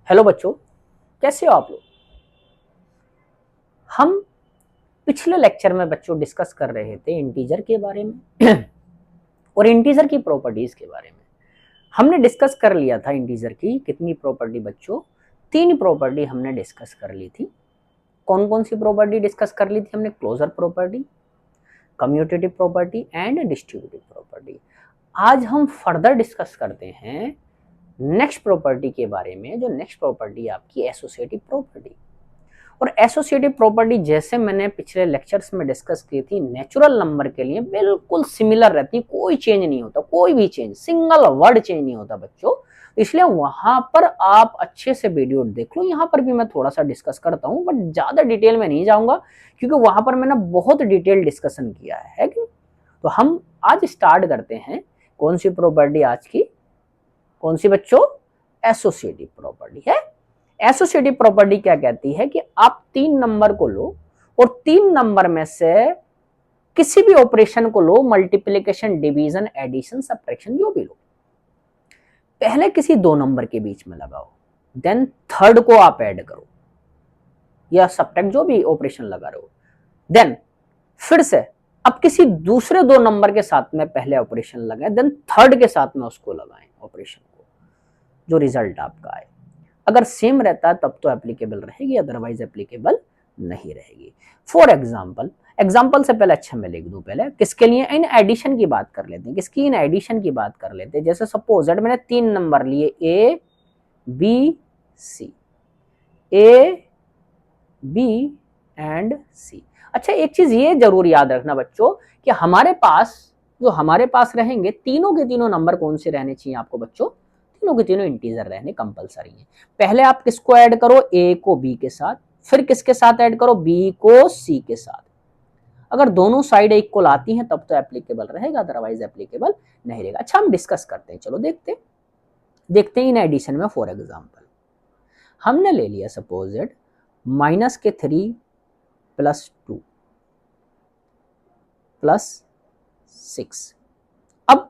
Hello बच्चों, कैसे हो आप लोग। हम पिछले लेक्चर में बच्चों डिस्कस कर रहे थे इंटीजर के बारे में और इंटीजर की प्रॉपर्टीज के बारे में। हमने डिस्कस कर लिया था इंटीजर की कितनी प्रॉपर्टी बच्चों, 3 प्रॉपर्टी हमने डिस्कस कर ली थी। कौन कौन सी प्रॉपर्टी डिस्कस कर ली थी हमने? Closure property, commutative property and distributive property. आज हम फर्दर डिस्कस करते हैं नेक्स्ट प्रॉपर्टी के बारे में, जो नेक्स्ट प्रॉपर्टी आपकी एसोसिएटिव प्रॉपर्टी। और एसोसिएटिव प्रॉपर्टी जैसे मैंने पिछले लेक्चर्स में डिस्कस की थी, नेचुरल नंबर के लिए बिल्कुल सिमिलर रहती है, कोई चेंज नहीं होता, कोई भी चेंज, सिंगल वर्ड चेंज नहीं होता बच्चों। इसलिए वहां पर आप अच्छे से वीडियो देख लो। यहाँ पर भी मैं थोड़ा सा डिस्कस करता हूँ बट ज्यादा डिटेल में नहीं जाऊंगा क्योंकि वहां पर मैंने बहुत डिटेल डिस्कशन किया है कि? तो हम आज स्टार्ट करते हैं। कौन सी प्रॉपर्टी आज की? कौन सी बच्चों? एसोसिएटिव प्रॉपर्टी है। एसोसिएटिव प्रॉपर्टी क्या कहती है कि आप 3 नंबर को लो और 3 नंबर में से किसी भी ऑपरेशन को लो, मल्टीप्लिकेशन, डिवीजन, एडिशन, सब्ट्रैक्शन, जो भी लो। पहले किसी 2 नंबर के बीच में लगाओ, देन थर्ड को आप ऐड करो या सब्ट्रैक्ट, जो भी ऑपरेशन लगा रहे हो। देन फिर से अब किसी दूसरे 2 नंबर के साथ में पहले ऑपरेशन लगाए, देन थर्ड के साथ में उसको लगाएं ऑपरेशन को, जो रिजल्ट आपका आए। अगर सेम रहता है तब तो एप्लीकेबल रहेगी, अदरवाइज एप्लीकेबल नहीं रहेगी। फॉर एग्जाम्पल, एग्जाम्पल से पहले अच्छा मैं लिख दूं, पहले किसके लिए? इन एडिशन की बात कर लेते हैं। किसकी? इन एडिशन की बात कर लेते हैं। जैसे सपोज दैट मैंने 3 नंबर लिए, A B C, A B and C. अच्छा, एक चीज ये जरूर याद रखना बच्चों कि हमारे पास रहेंगे तीनों के तीनों नंबर कौन से रहने चाहिए आपको बच्चों? तीनों के तीनों इंटीजर रहने कंपलसरी है। पहले आप किसको ऐड करो? ए को बी के साथ, फिर किसके साथ ऐड करो? बी को सी के साथ। अगर दोनों साइड इक्वल आती हैं तब तो एप्लीकेबल रहेगा, अदरवाइज एप्लीकेबल नहीं रहेगा। अच्छा, हम डिस्कस करते हैं, चलो देखते हैं इन एडिशन में। फॉर एग्जाम्पल हमने ले लिया सपोज इट -3 + 2 + 6। अब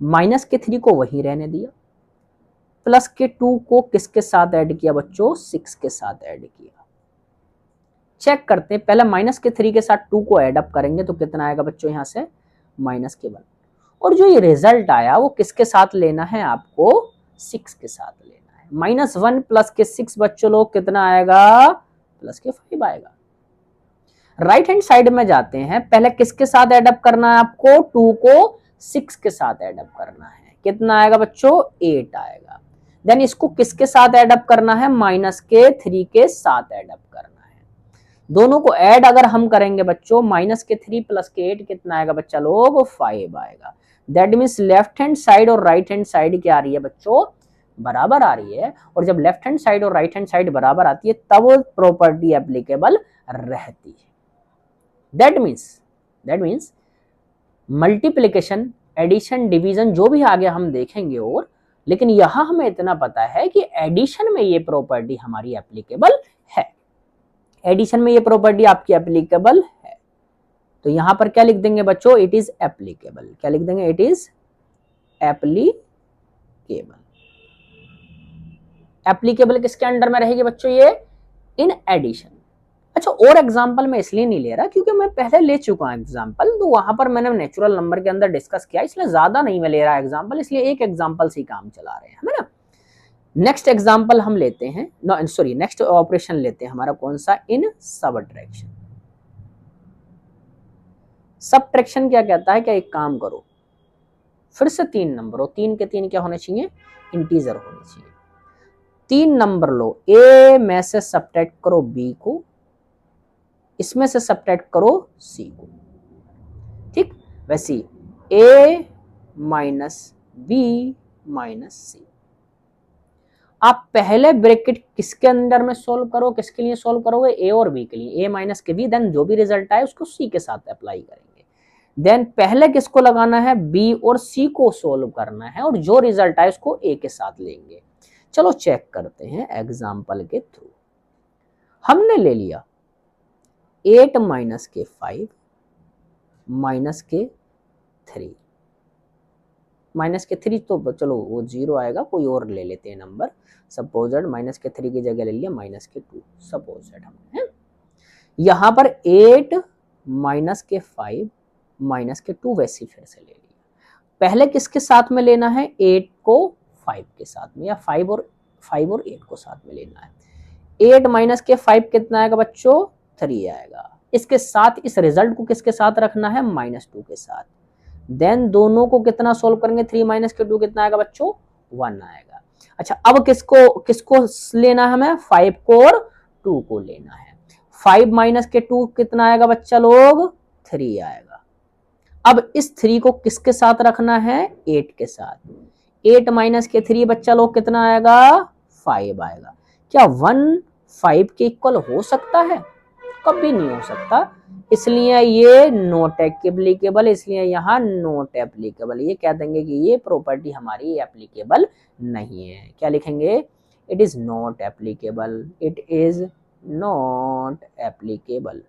-3 को वहीं रहने दिया, +2 को किसके साथ ऐड किया बच्चों? 6 के साथ ऐड किया। चेक करते हैं, पहले -3 के साथ 2 को ऐड अप करेंगे तो कितना आएगा बच्चों? यहां से -1। और जो ये रिजल्ट आया वो किसके साथ लेना है आपको? 6 के साथ लेना है। -1 + 6 बच्चों लोग कितना आएगा? +5 आएगा। राइट हैंड साइड में जाते हैं, पहले किसके साथ ऐड अप करना है आपको? 2 को 6 के साथ ऐड अप करना है। कितना आएगा बच्चों? 8 आएगा। देन इसको किसके साथ ऐड अप करना है? -3 के साथ ऐड अप करना है। दोनों को ऐड अगर हम करेंगे बच्चों, -3 + 8 कितना आएगा बच्चा लोग? 5 आएगा। That means left hand side और राइट हैंड साइड क्या आ रही है बच्चों? बराबर आ रही है। और जब लेफ्ट हैंड साइड और राइट हैंड साइड बराबर आती है तब प्रॉपर्टी एप्लीकेबल रहती है। That means multiplication, addition, division जो भी आगे हम देखेंगे और, लेकिन यहां हमें इतना पता है कि एडिशन में ये प्रॉपर्टी हमारी एप्लीकेबल है। एडिशन में ये प्रॉपर्टी आपकी एप्लीकेबल है। तो यहां पर क्या लिख देंगे बच्चों? It is applicable. क्या लिख देंगे? It is applicable. एप्लीकेबल किसके अंडर में रहेगी बच्चों? ये इन एडिशन। अच्छा, और एग्जाम्पल मैं इसलिए नहीं ले रहा क्योंकि मैं पहले ले चुका हूं एग्जाम्पल, तो वहां पर मैंने नेचुरल नंबर के अंदर डिस्कस किया, इसलिए ज्यादा नहीं मैं ले रहा एग्जाम्पल, इसलिए एक एग्जाम्पल से काम चला रहे हैं, है ना। नेक्स्ट एग्जाम्पल हम लेते हैं, नेक्स्ट ऑपरेशन लेते हैं हमारा कौन सा? इन सबट्रैक्शन। सबट्रैक्शन क्या कहता है? क्या एक काम करो, फिर से 3 नंबर हो, 3 के 3 क्या होने चाहिए? इंटीजर होने चाहिए। 3 नंबर लो, ए में से सब्ट्रैक्ट करो बी को, इसमें से सब्ट्रैक्ट करो सी को। ठीक, वैसे a - b - c। आप पहले ब्रैकेट किसके अंदर में सोल्व करो? किसके लिए सोल्व करोगे? a और b के लिए। a - के b, देन जो भी रिजल्ट आए उसको c के साथ अप्लाई करेंगे। देन पहले किसको लगाना है? b और c को सोल्व करना है और जो रिजल्ट आए उसको a के साथ लेंगे। चलो चेक करते हैं एग्जाम्पल के थ्रू। हमने ले लिया 8 - के 5 - के 3। माइनस के 3 तो चलो वो 0 आएगा, कोई और ले लेते हैं नंबर। सपोजेड माइनस के 3 की जगह ले लिया माइनस के 2, सपोजेड हमने। यहाँ पर 8 माइनस के 5 माइनस के 2 वैसे फिर से ले लिया। पहले किसके साथ में लेना है, 8 को 5 के साथ में, या 5 और 8 को साथ में लेना है। 8 माइनस के 5 कितना आएगा बच्चों, 3 आएगा। इसके साथ इस रिजल्ट को किसके साथ रखना है, -2 के साथ। देन दोनों को कितना सोल्व करेंगे, 3 माइनस के 2 कितना आएगा बच्चों, 1 आएगा। अच्छा अब किसको लेना है हमें, 5 को और 2 को लेना है। 5 माइनस के 2 कितना आएगा बच्चा लोग, 3 आएगा। अब इस 3 को किसके साथ रखना है, 8 के साथ। 8 माइनस के 3 बच्चा लोग कितना आएगा, 5 आएगा। क्या 1 5 के इक्वल हो सकता है, कभी नहीं हो सकता, इसलिए ये नॉट एप्लीकेबल, इसलिए यहाँ नॉट एप्लीकेबल। ये कह देंगे कि ये प्रॉपर्टी हमारी एप्लीकेबल नहीं है। क्या लिखेंगे, it is not applicable, it is not applicable.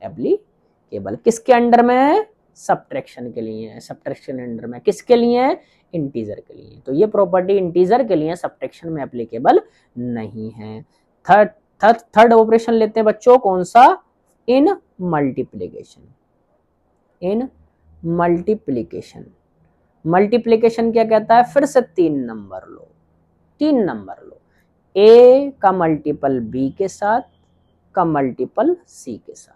Applicable किसके अंडर में, सब्ट्रैक्शन के लिए। सब्ट्रैक्शन अंडर में किसके लिए, इंटीजर के लिए। तो ये प्रॉपर्टी इंटीजर के लिए, सब्ट्रैक्शन में एप्लीकेबल नहीं है। थर्ड ऑपरेशन लेते हैं बच्चों, कौन सा, in multiplication. In multiplication, multiplication क्या कहता है, फिर से 3 नंबर लो, 3 नंबर लो। ए का मल्टीपल बी के साथ, का मल्टीपल सी के साथ।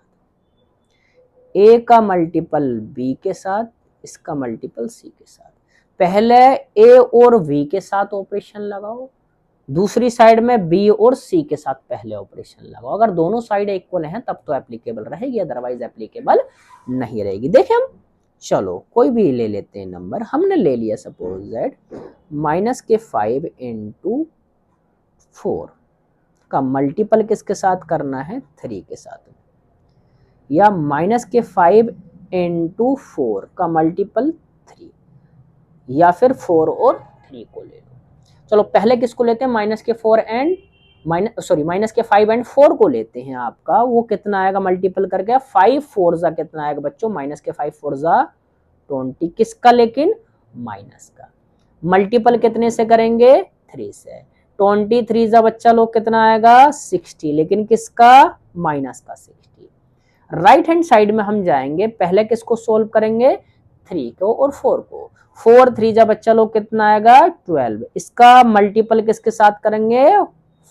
ए का मल्टीपल बी के साथ, इसका मल्टीपल सी के साथ। पहले ए और बी के साथ ऑपरेशन लगाओ, दूसरी साइड में बी और सी के साथ पहले ऑपरेशन लगाओ। अगर दोनों साइड इक्वल हैं तब तो एप्लीकेबल रहेगी, अदरवाइज एप्लीकेबल नहीं रहेगी। देखें हम, चलो कोई भी ले लेते हैं नंबर। हमने ले लिया सपोज दैट माइनस के 5 इंटू 4 का मल्टीपल किसके साथ करना है, 3 के साथ, या माइनस के 5 इंटू 4 का मल्टीपल 3, या फिर 4 और 3 को ले लो। चलो पहले किसको लेते हैं, माइनस के 5 एंड 4 को लेते हैं। आपका वो कितना आएगा मल्टीपल करके, 5 4 जा कितना आएगा बच्चों, माइनस के 5 4 जा 20। किसका, लेकिन माइनस का। मल्टीपल कितने से करेंगे, 3 से। 23 जा बच्चा लोग कितना आएगा, 60, लेकिन किसका, माइनस का 60। राइट हैंड साइड में हम जाएंगे, पहले किसको सोल्व करेंगे, 3 को और 4 को। 4 3 जा बच्चा लोग कितना आएगा, 12। इसका मल्टीपल किसके साथ करेंगे,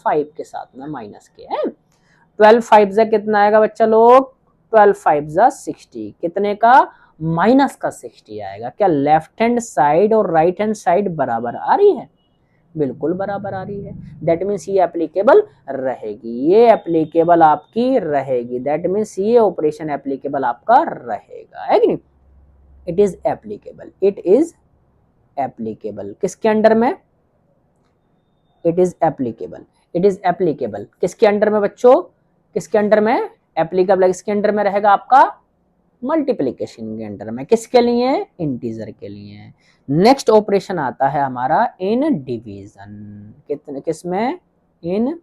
5 के साथ में, माइनस के है। 12 5 जा कितना आएगा बच्चा लोग, 12 5 जा 60, कितने का, माइनस का 60 आएगा। क्या लेफ्ट हैंड साइड और राइट हैंड साइड बराबर आ रही है, बिल्कुल बराबर आ रही है। दैट मीन्स ये एप्लीकेबल रहेगी, ये एप्लीकेबल आपकी रहेगी। दैट मीन्स ये ऑपरेशन एप्लीकेबल आपका रहेगा, है कि नहीं। It is applicable, it is applicable किसके अंडर में, it is applicable, it is applicable किसके अंडर में बच्चों, किसके अंडर में एप्लीकेबल, किसके अंडर में रहेगा आपका, मल्टीप्लीकेशन के अंडर में। किसके लिए, इंटीजर के लिए। नेक्स्ट ऑपरेशन आता है हमारा इन डिवीजन। कितने, किसमें, इन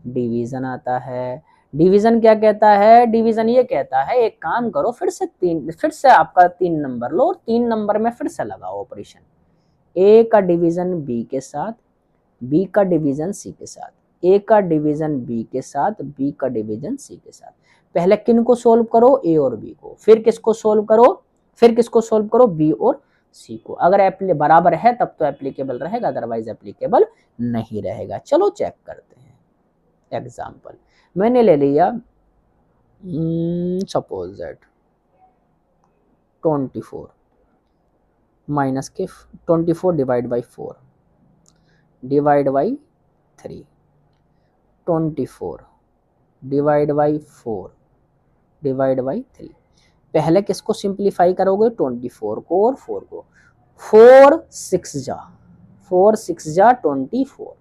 डिवीजन आता है। डिवीजन क्या कहता है, डिवीजन ये कहता है एक काम करो, फिर से आपका 3 नंबर लो और 3 नंबर में फिर से लगाओ ऑपरेशन। ए का डिवीजन बी के साथ, बी का डिवीजन सी के साथ, ए का डिवीजन बी के साथ, बी का डिवीजन सी के साथ। पहले किन को सोल्व करो, ए और बी को, फिर किसको सोल्व करो, फिर किसको सोल्व करो, बी और सी को। अगर बराबर है तब तो एप्लीकेबल रहेगा, अदरवाइज एप्लीकेबल नहीं रहेगा। चलो चेक करते हैं एग्जाम्पल। मैंने ले लिया सपोज दैट 24 माइनस के 24 divide by 4 divide by 3, 24 divide by 4 divide by 3। पहले किसको सिंप्लीफाई करोगे, 24 को और 4 को। 4 6 जा 24।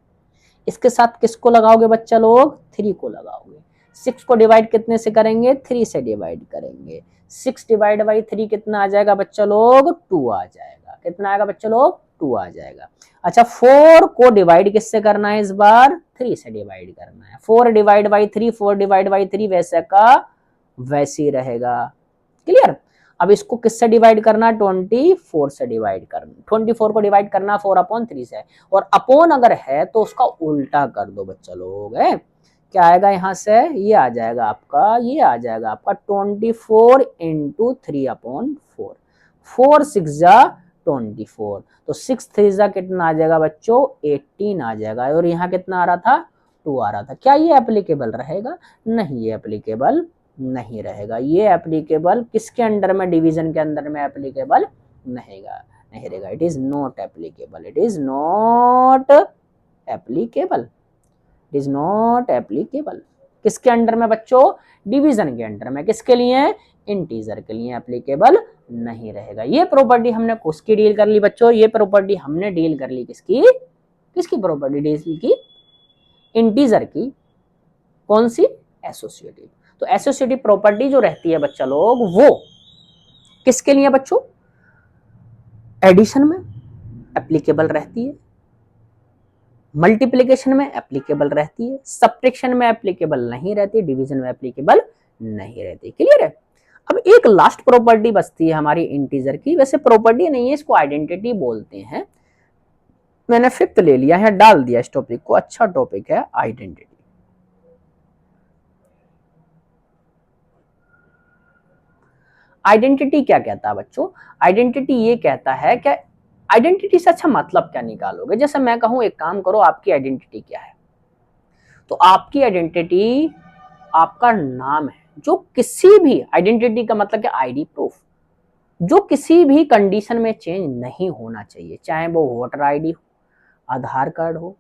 इसके साथ किसको लगाओगे बच्चा लोग, 3 को लगाओगे। 6 को डिवाइड कितने से करेंगे, 3 से डिवाइड करेंगे। 6 डिवाइड बाई 3 कितना आ जाएगा बच्चा लोग, 2 आ जाएगा। कितना आएगा बच्चा लोग, 2 आ जाएगा। अच्छा 4 को डिवाइड किससे करना है, इस बार 3 से डिवाइड करना है। 4 डिवाइड बाई 3, 4 डिवाइड बाई 3 वैसे का वैसे ही रहेगा। क्लियर। अब इसको किससे डिवाइड करना है, 24 से डिवाइड करना, 24 को डिवाइड करना 4/3 से, और अपॉन अगर है तो उसका उल्टा कर दो बच्चा लोग है। क्या आएगा यहाँ से, ये आ जाएगा आपका, ये आ जाएगा आपका 24 इंटू 3/4, 4 6 जा 24, तो 6 3 जा कितना आ जाएगा बच्चों, 18 आ जाएगा, और यहाँ कितना आ रहा था, 2 आ रहा था। क्या ये एप्लीकेबल रहेगा, नहीं ये एप्लीकेबल नहीं रहेगा। ये एप्लीकेबल किसके अंडर में, डिवीजन के अंदर में एप्लीकेबल नहीं रहेगा। It is not applicable, it is not applicable, it is not applicable. किसके अंडर में बच्चों, डिवीजन के अंडर में। किसके लिए, इंटीजर के लिए एप्लीकेबल नहीं रहेगा। ये प्रॉपर्टी हमने किसकी डील कर ली बच्चों, ये प्रॉपर्टी हमने डील कर ली किसकी, किसकी प्रॉपर्टी डील की, इंटीजर की। कौन सी, एसोसिएटिव। तो एसोसिएटिव प्रॉपर्टी जो रहती है बच्चा लोग, वो किसके लिए बच्चों, एडिशन में एप्लीकेबल रहती है, मल्टीप्लिकेशन में एप्लीकेबल रहती है, सब्ट्रैक्शन में एप्लीकेबल नहीं रहती, डिवीजन में एप्लीकेबल नहीं रहती। क्लियर है। अब एक लास्ट प्रॉपर्टी बचती है हमारी इंटीजर की, वैसे प्रॉपर्टी नहीं है, इसको आइडेंटिटी बोलते हैं। मैंने 5th ले लिया है, डाल दिया इस टॉपिक को, अच्छा टॉपिक है आइडेंटिटी। आइडेंटिटी क्या कहता है बच्चों, आइडेंटिटी ये कहता है कि आइडेंटिटी से अच्छा मतलब क्या निकालोगे। जैसे मैं कहूं एक काम करो, आपकी आइडेंटिटी क्या है, तो आपकी आइडेंटिटी आपका नाम है, जो किसी भी, आइडेंटिटी का मतलब क्या, आईडी प्रूफ, जो किसी भी कंडीशन में चेंज नहीं होना चाहिए, चाहे वो वोटर आईडी हो, आधार कार्ड हो,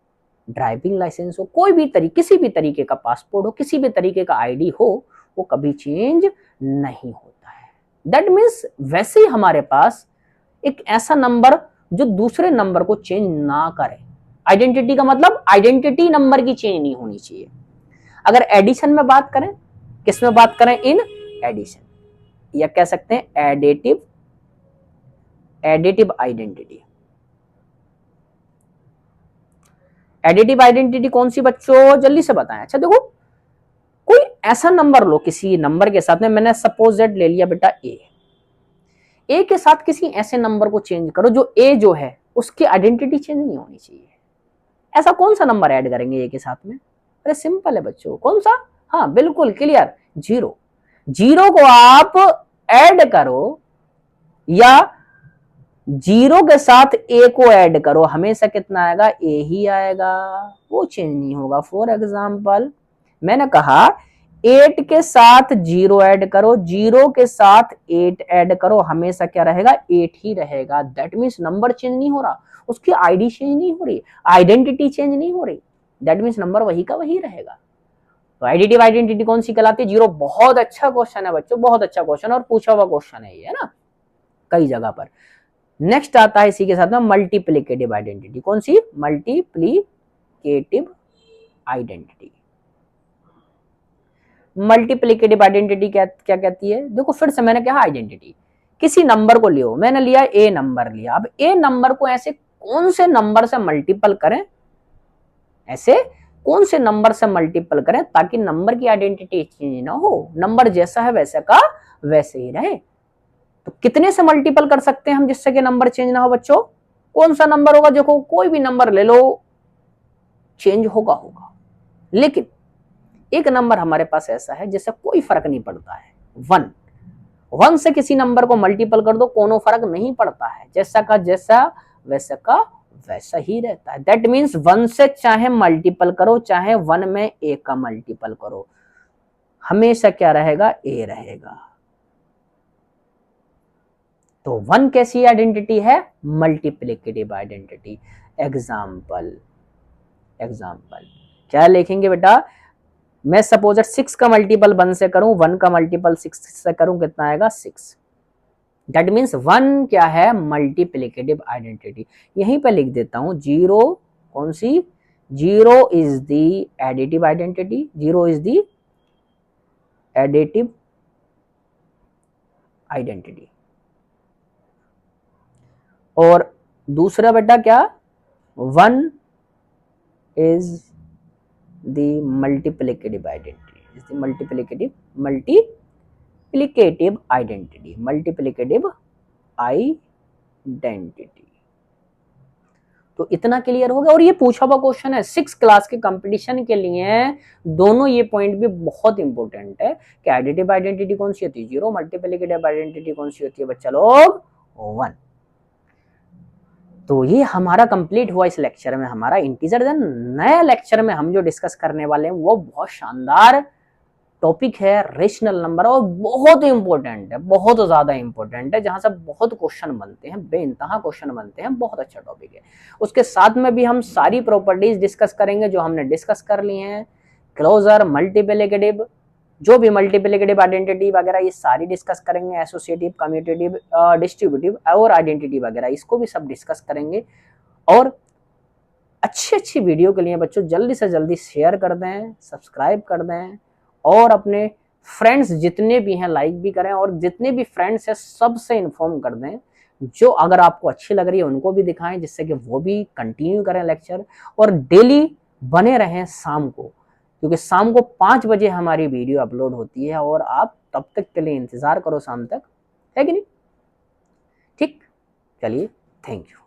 ड्राइविंग लाइसेंस हो, कोई भी किसी भी तरीके का पासपोर्ट हो, किसी भी तरीके का आईडी हो, वो कभी चेंज नहीं होता है। दैट मीन्स वैसे ही हमारे पास एक ऐसा नंबर जो दूसरे नंबर को चेंज ना करे। आइडेंटिटी का मतलब आइडेंटिटी नंबर की चेंज नहीं होनी चाहिए। अगर एडिशन में बात करें, किस में बात करें, इन एडिशन, या कह सकते हैं additive, additive identity. Additive identity कौन सी बच्चों, जल्दी से बताएं। अच्छा देखो, कोई ऐसा नंबर लो, किसी नंबर के साथ में, मैंने सपोज दैट ले लिया बेटा ए के साथ किसी ऐसे नंबर को चेंज करो जो ए जो है उसकी आइडेंटिटी चेंज नहीं होनी चाहिए। ऐसा कौन सा नंबर ऐड करेंगे ए के साथ में, अरे सिंपल है बच्चों, कौन सा, हाँ बिल्कुल क्लियर, 0। 0 को आप ऐड करो या 0 के साथ ए को ऐड करो, हमेशा कितना आएगा, ए ही आएगा, वो चेंज नहीं होगा। फॉर एग्जाम्पल मैंने कहा 8 के साथ 0 ऐड करो, 0 के साथ 8 ऐड करो, हमेशा क्या रहेगा, 8 ही रहेगा। दैट मीन्स नंबर चेंज नहीं हो रहा, उसकी आईडी चेंज नहीं हो रही, आइडेंटिटी चेंज नहीं हो रही, दैट मीन्स नंबर वही का वही रहेगा। तो एडिटिव आइडेंटिटी कौन सी कहलाती है, 0। बहुत अच्छा क्वेश्चन है बच्चों, बहुत अच्छा क्वेश्चन और पूछा हुआ क्वेश्चन है ये, है ना, कई जगह पर। नेक्स्ट आता है इसी के साथ में मल्टीप्लिकेटिव आइडेंटिटी। कौन सी, मल्टीप्लिकेटिव आइडेंटिटी। मल्टीप्लिकेटिव आइडेंटिटी क्या क्या कहती है, देखो फिर से मैंने कहा आइडेंटिटी, किसी नंबर को लियो, मैंने लिया ए नंबर लिया, अब ए नंबर को ऐसे कौन से नंबर से मल्टीपल करें, ऐसे कौन से नंबर से मल्टीपल करें ताकि नंबर की आइडेंटिटी चेंज ना हो, नंबर जैसा है वैसे का वैसे ही रहे। तो कितने से मल्टीपल कर सकते हैं हम जिससे कि नंबर चेंज ना हो बच्चों, कौन सा नंबर होगा, देखो कोई भी नंबर ले लो, चेंज होगा, लेकिन एक नंबर हमारे पास ऐसा है जिससे कोई फर्क नहीं पड़ता है, 1। 1 से किसी नंबर को मल्टीपल कर दो, कोनो फर्क नहीं पड़ता है, जैसा का जैसा वैसा का वैसा ही रहता है। दैट मीन्स 1 से चाहे मल्टीपल करो, चाहे 1 में ए का मल्टीपल करो, हमेशा क्या रहेगा, ए रहेगा। तो 1 कैसी आइडेंटिटी है, मल्टीप्लिकेटिव आइडेंटिटी। एग्जाम्पल, एग्जाम्पल क्या लिखेंगे बेटा, मैं सपोज 6 का मल्टीपल 1 से करूं, 1 का मल्टीपल 6 से करूं, कितना आएगा, 6। दैट मीन्स 1 क्या है, मल्टीप्लिकेटिव आइडेंटिटी। यहीं पे लिख देता हूं 0, कौन सी, 0 is the additive identity, 0 is the additive identity. और दूसरा बेटा क्या, 1 is the multiplicative identity, is the multiplicative, multiplicative multiplicative identity, multiplicative identity. तो इतना क्लियर हो गया। और ये पूछा हुआ क्वेश्चन है 6 क्लास के कंपटीशन के लिए, दोनों ये पॉइंट भी बहुत इंपॉर्टेंट है कि एडिटिव आइडेंटिटी कौन सी होती है 0, मल्टीप्लिकेटिव आइडेंटिटी कौन सी होती है बच्चा लोग 1। तो ये हमारा कंप्लीट हुआ इस लेक्चर में हमारा इंटीजर। नए लेक्चर में हम जो डिस्कस करने वाले हैं वो बहुत शानदार टॉपिक है रेशनल नंबर, और बहुत इंपॉर्टेंट है, बहुत ज्यादा इंपॉर्टेंट है, जहां से बहुत क्वेश्चन बनते हैं, बेइंतहा क्वेश्चन बनते हैं, बहुत अच्छा टॉपिक है। उसके साथ में भी हम सारी प्रॉपर्टीज डिस्कस करेंगे जो हमने डिस्कस कर ली हैं, क्लोजर, मल्टीप्लिकेटिव, जो भी मल्टीप्लिकेटिव आइडेंटिटी वगैरह ये सारी डिस्कस करेंगे, एसोसिएटिव, कम्यूटेटिव, डिस्ट्रीब्यूटिव और आइडेंटिटी वगैरह, इसको भी सब डिस्कस करेंगे। और अच्छी वीडियो के लिए बच्चों जल्दी से जल्दी शेयर कर दें, सब्सक्राइब कर दें, और अपने फ्रेंड्स जितने भी हैं लाइक भी करें, और जितने भी फ्रेंड्स हैं सबसे इन्फॉर्म कर दें, जो अगर आपको अच्छी लग रही है उनको भी दिखाएं, जिससे कि वो भी कंटिन्यू करें लेक्चर, और डेली बने रहें शाम को, क्योंकि शाम को 5 बजे हमारी वीडियो अपलोड होती है, और आप तब तक के लिए इंतजार करो शाम तक, है कि नहीं? ठीक, चलिए, थैंक यू।